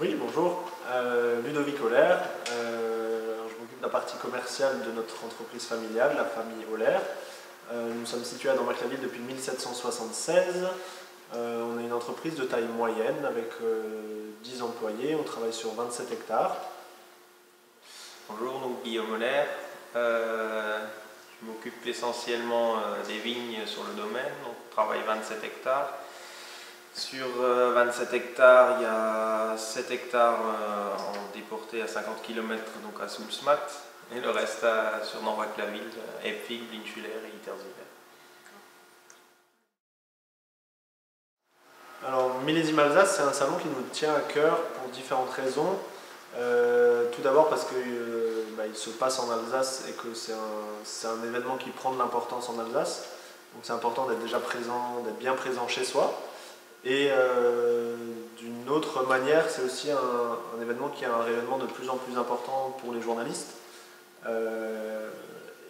Oui, bonjour. Ludovic Holler. Je m'occupe de la partie commerciale de notre entreprise familiale, la famille Holler. Nous sommes situés à Dormac-la-Ville depuis 1776. On est une entreprise de taille moyenne avec 10 employés. On travaille sur 27 hectares. Bonjour, donc Guillaume Holler. Je m'occupe essentiellement des vignes sur le domaine. Donc, on travaille 27 hectares. Sur 27 hectares, il y a 7 hectares en déporté à 50 km, donc à Soulsmat, et le reste sur Dormac-la-Ville, Epvig, Blinchuller et Itterziver. Alors, Millésime Alsace, c'est un salon qui nous tient à cœur pour différentes raisons. Tout d'abord parce qu'il se passe en Alsace et que c'est un événement qui prend de l'importance en Alsace. Donc c'est important d'être déjà présent, d'être bien présent chez soi. Et d'une autre manière, c'est aussi un événement qui a un rayonnement de plus en plus important pour les journalistes.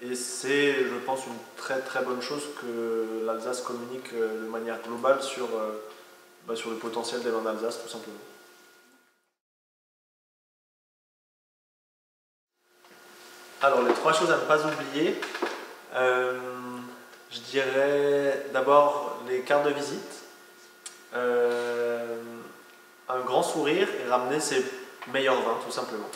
Et c'est, je pense, une très très bonne chose que l'Alsace communique de manière globale sur le potentiel d'elle en Alsace, tout simplement. Alors, les trois choses à ne pas oublier, je dirais d'abord les cartes de visite. Un grand sourire et ramener ses meilleurs vins, tout simplement.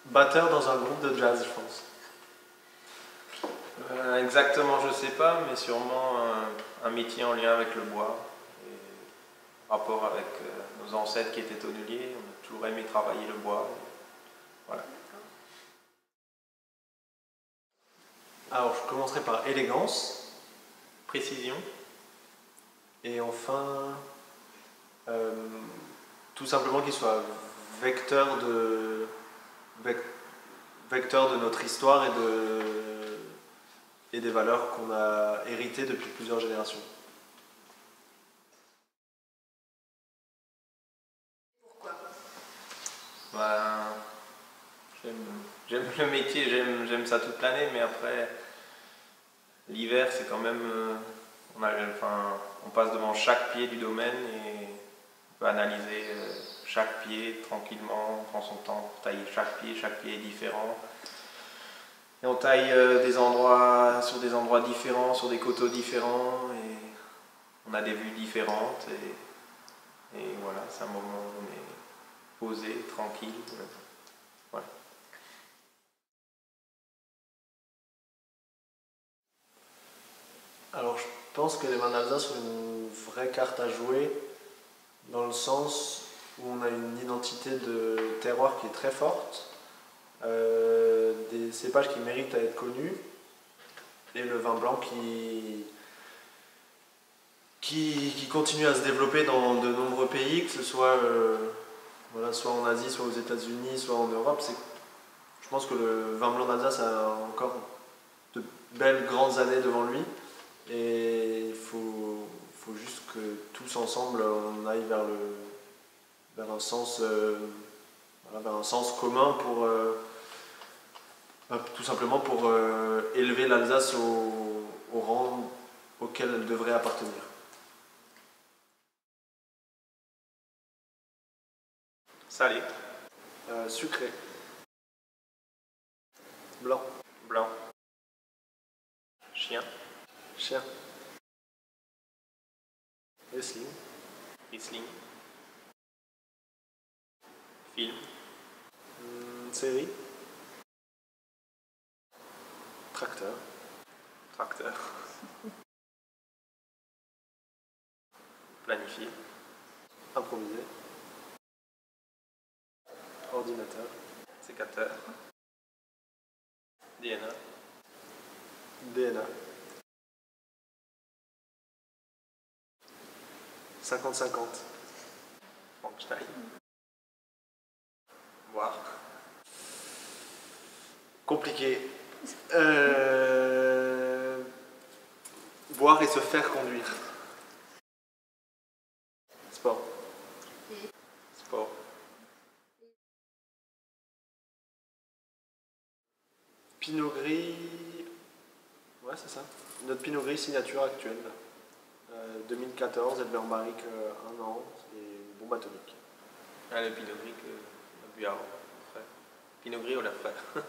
Batteur dans un groupe de jazz, je pense. Exactement, je ne sais pas, mais sûrement un métier en lien avec le bois. Et rapport avec nos ancêtres qui étaient tonneliers, on a toujours aimé travailler le bois. Voilà. Alors, je commencerai par élégance. Précision. Et enfin, tout simplement qu'il soit vecteur de notre histoire et des valeurs qu'on a héritées depuis plusieurs générations. Pourquoi? J'aime le métier, j'aime ça toute l'année, mais après, l'hiver, c'est quand même... on passe devant chaque pied du domaine et on peut analyser chaque pied tranquillement, on prend son temps pour tailler chaque pied est différent. Et on taille sur des endroits différents, sur des coteaux différents, et on a des vues différentes, et voilà, c'est un moment où on est posé, tranquille. Voilà. Alors, je pense que les vins d'Alsace ont une vraie carte à jouer, dans le sens où on a une identité de terroir qui est très forte, des cépages qui méritent à être connus, et le vin blanc qui continue à se développer dans de nombreux pays, que ce soit, soit en Asie, soit aux États-Unis, soit en Europe. Je pense que le vin blanc d'Alsace a encore de belles grandes années devant lui, et il faut juste que tous ensemble on aille vers un sens commun pour tout simplement pour élever l'Alsace au rang auquel elle devrait appartenir. Salé. Sucré. Blanc. Blanc. Chien. Chien. Riesling. Riesling. Film. Série. Tracteur. Tracteur. Planifié. Improvisé. Ordinateur. Sécateur. DNA. DNA. 50-50. Frankenstein. Boire. Compliqué. Boire et se faire conduire. Sport. Sport. Pinot Gris. Ouais, c'est ça. Notre Pinot Gris signature actuelle. 2014, élevé en barrique 1 an, et bombe atomique. Ah, le Pinot Gris qu'on a bu avant. Pinot Gris ou la frère.